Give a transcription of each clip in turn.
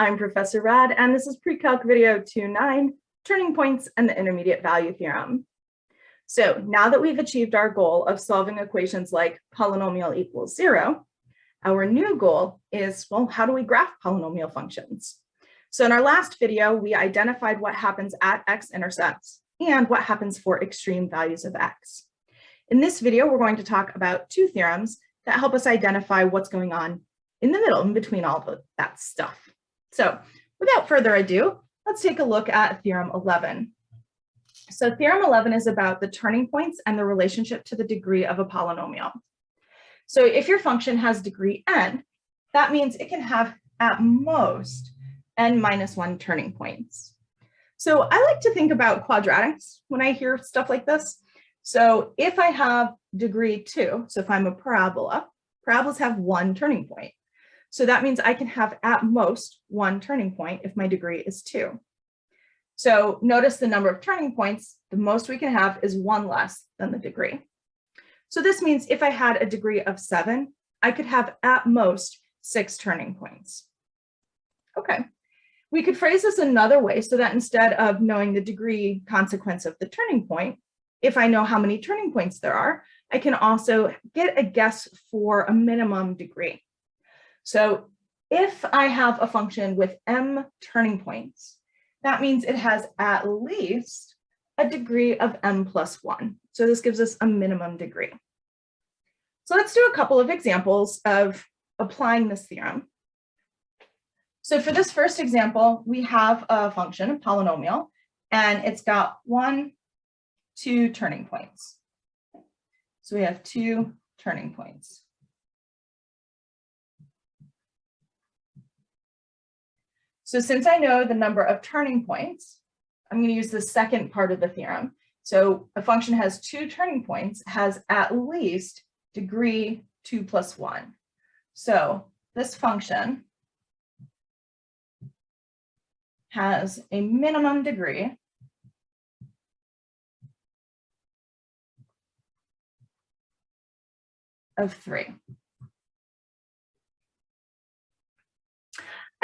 I'm Professor Rad, and this is Precalc video 2.9, Turning Points and the Intermediate Value Theorem. So now that we've achieved our goal of solving equations like polynomial equals 0, our new goal is, well, how do we graph polynomial functions? So in our last video, we identified what happens at x-intercepts and what happens for extreme values of x. In this video, we're going to talk about two theorems that help us identify what's going on in the middle, in between all of that stuff. So without further ado, let's take a look at Theorem 11. So Theorem 11 is about the turning points and the relationship to the degree of a polynomial. So if your function has degree n, that means it can have at most n minus 1 turning points. So I like to think about quadratics when I hear stuff like this. So if I have degree 2, so if I'm a parabola, parabolas have one turning point. So that means I can have at most one turning point if my degree is 2. So notice the number of turning points, the most we can have is one less than the degree. So this means if I had a degree of 7, I could have at most 6 turning points. Okay, we could phrase this another way so that instead of knowing the degree consequence of the turning point, if I know how many turning points there are, I can also get a guess for a minimum degree. So if I have a function with m turning points, that means it has at least a degree of m plus 1. So this gives us a minimum degree. So let's do a couple of examples of applying this theorem. So for this first example, we have a function, a polynomial, and it's got 1, 2 turning points. So we have 2 turning points. So since I know the number of turning points, I'm going to use the second part of the theorem. So a function has 2 turning points, has at least degree 2 plus 1. So this function has a minimum degree of 3.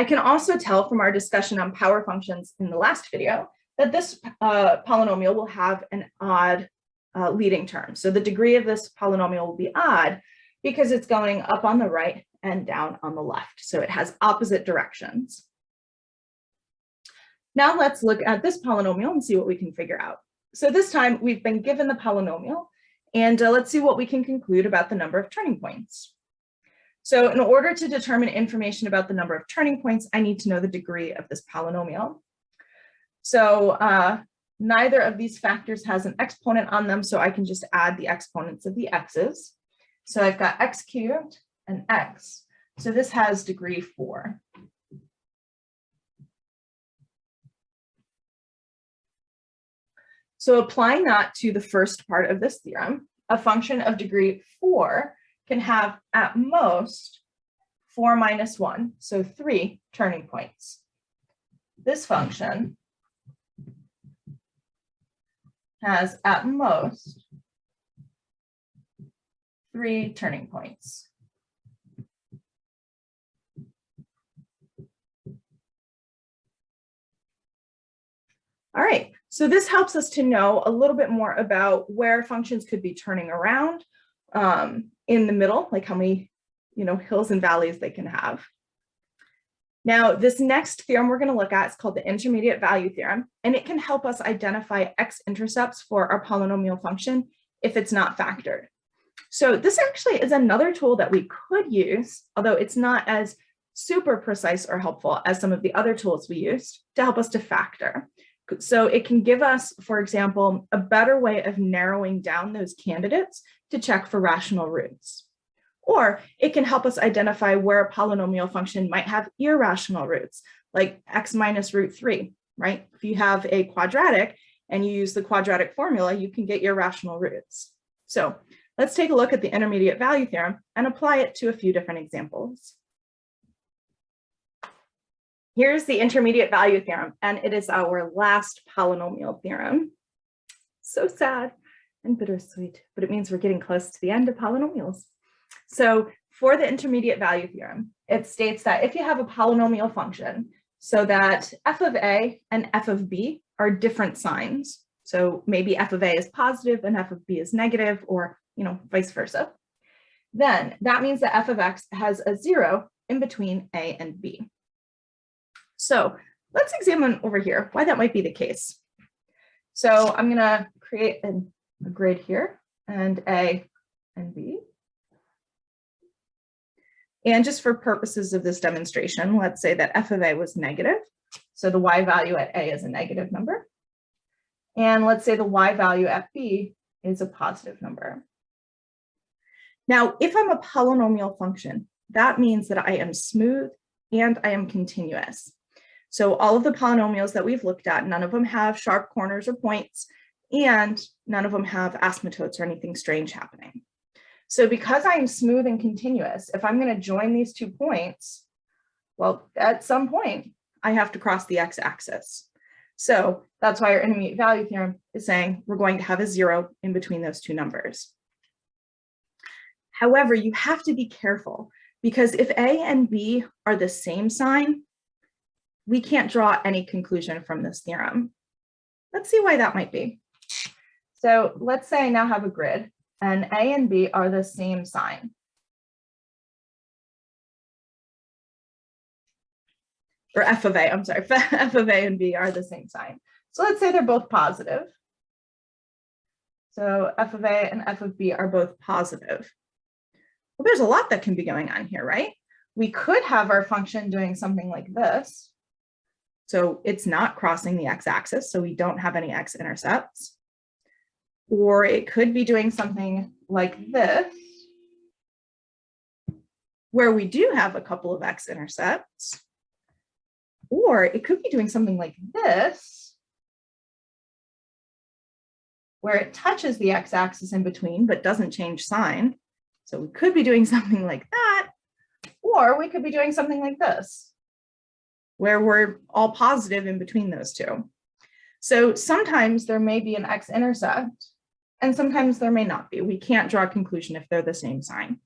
I can also tell from our discussion on power functions in the last video that this polynomial will have an odd leading term. So the degree of this polynomial will be odd because it's going up on the right and down on the left. So it has opposite directions. Now let's look at this polynomial and see what we can figure out. So this time we've been given the polynomial, and let's see what we can conclude about the number of turning points. So in order to determine information about the number of turning points, I need to know the degree of this polynomial. So neither of these factors has an exponent on them, so I can just add the exponents of the x's. So I've got x cubed and x. So this has degree 4. So applying that to the first part of this theorem, a function of degree 4 can have at most 4 minus 1, so 3 turning points. This function has at most 3 turning points. All right, so this helps us to know a little bit more about where functions could be turning around in the middle, like how many, hills and valleys they can have. Now, this next theorem we're going to look at is called the intermediate value theorem, and it can help us identify x-intercepts for our polynomial function if it's not factored. So this actually is another tool that we could use, although it's not as super precise or helpful as some of the other tools we used to help us to factor. So it can give us, for example, a better way of narrowing down those candidates to check for rational roots. Or it can help us identify where a polynomial function might have irrational roots, like x minus root 3, right? If you have a quadratic and you use the quadratic formula, you can get irrational roots. So let's take a look at the intermediate value theorem and apply it to a few different examples. Here's the intermediate value theorem, and it is our last polynomial theorem. So sad and bittersweet, but it means we're getting close to the end of polynomials. So for the intermediate value theorem, it states that if you have a polynomial function so that f of a and f of b are different signs. So maybe f of a is positive and f of b is negative, or vice versa. Then that means that f of x has a 0 in between a and b. So let's examine over here why that might be the case. So I'm going to create a grid here, and a and b. And just for purposes of this demonstration, let's say that f of a was negative. So the y value at a is a negative number. And let's say the y value at b is a positive number. Now, if I'm a polynomial function, that means that I am smooth and I am continuous. So all of the polynomials that we've looked at, none of them have sharp corners or points, and none of them have asymptotes or anything strange happening. So because I am smooth and continuous, if I'm going to join these 2 points, well, at some point, I have to cross the x-axis. So that's why our intermediate value theorem is saying we're going to have a 0 in between those 2 numbers. However, you have to be careful, because if a and b are the same sign, we can't draw any conclusion from this theorem. Let's see why that might be. So let's say I now have a grid, and a and b are the same sign. Or f of a, I'm sorry, f of a and b are the same sign. So let's say they're both positive. So f of a and f of b are both positive. Well, there's a lot that can be going on here, right? We could have our function doing something like this. So it's not crossing the x-axis, so we don't have any x-intercepts. Or it could be doing something like this, where we do have a couple of x-intercepts. Or it could be doing something like this, where it touches the x-axis in between, but doesn't change sign. So we could be doing something like that, or we could be doing something like this, where we're all positive in between those 2. So sometimes there may be an x-intercept, and sometimes there may not be. We can't draw a conclusion if they're the same sign.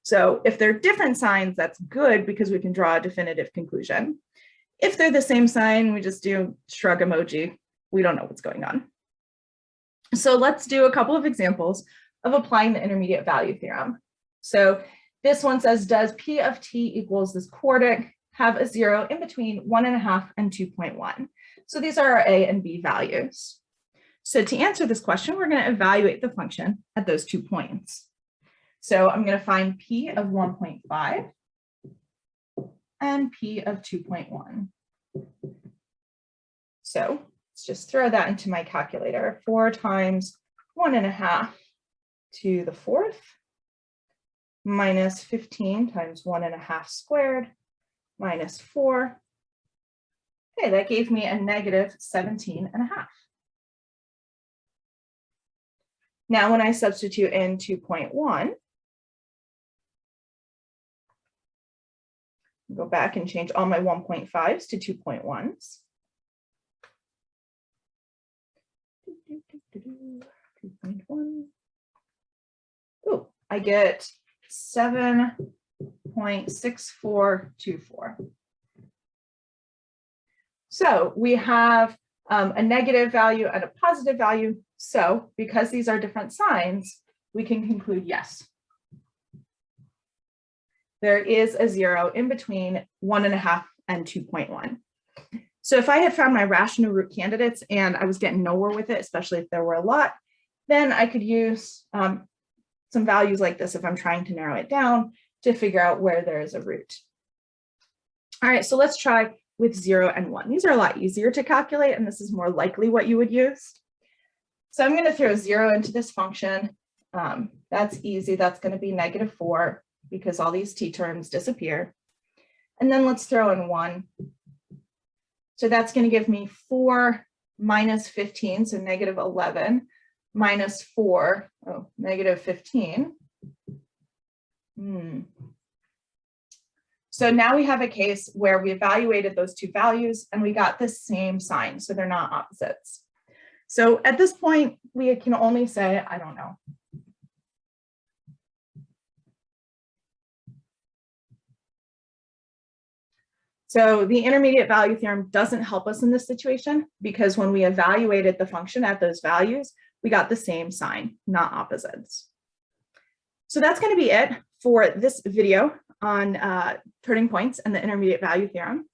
So if they're different signs, that's good, because we can draw a definitive conclusion. If they're the same sign, we just do shrug emoji. We don't know what's going on. So let's do a couple of examples of applying the intermediate value theorem. So this one says, does p of t equals this quartic have a 0 in between 1.5 and 2.1? So these are our a and b values. So to answer this question, we're going to evaluate the function at those 2 points. So I'm going to find p of 1.5 and p of 2.1. So let's just throw that into my calculator. 4 times 1.5 to the 4th minus 15 times 1.5 squared minus 4. Okay, that gave me a negative 17.5. Now, when I substitute in 2.1, go back and change all my 1.5s to 2.1s. 2.1. Oh, I get 7.6424. So we have a negative value and a positive value. So because these are different signs, we can conclude yes. There is a 0 in between 1.5 and 2.1. So if I had found my rational root candidates and I was getting nowhere with it, especially if there were a lot, then I could use some values like this if I'm trying to narrow it down to figure out where there is a root. All right, so let's try with 0 and 1. These are a lot easier to calculate, and this is more likely what you would use. So I'm going to throw 0 into this function. That's easy. That's going to be -4 because all these t terms disappear. And then let's throw in 1. So that's going to give me 4 minus 15, so -11, minus 4, oh, -15. So now we have a case where we evaluated those two values and we got the same sign, so they're not opposites. So at this point, we can only say, I don't know. So the intermediate value theorem doesn't help us in this situation because when we evaluated the function at those values, we got the same sign, not opposites. So that's going to be it for this video on turning points and the intermediate value theorem.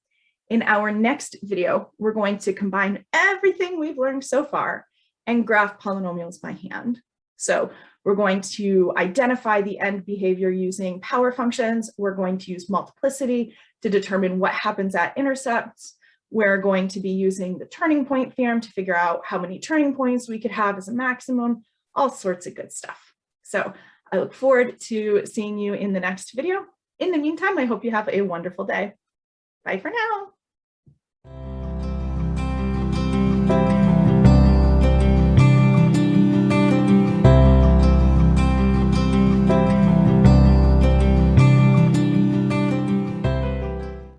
In our next video, we're going to combine everything we've learned so far and graph polynomials by hand. So we're going to identify the end behavior using power functions. We're going to use multiplicity to determine what happens at intercepts. We're going to be using the turning point theorem to figure out how many turning points we could have as a maximum, all sorts of good stuff. So I look forward to seeing you in the next video. In the meantime, I hope you have a wonderful day. Bye for now.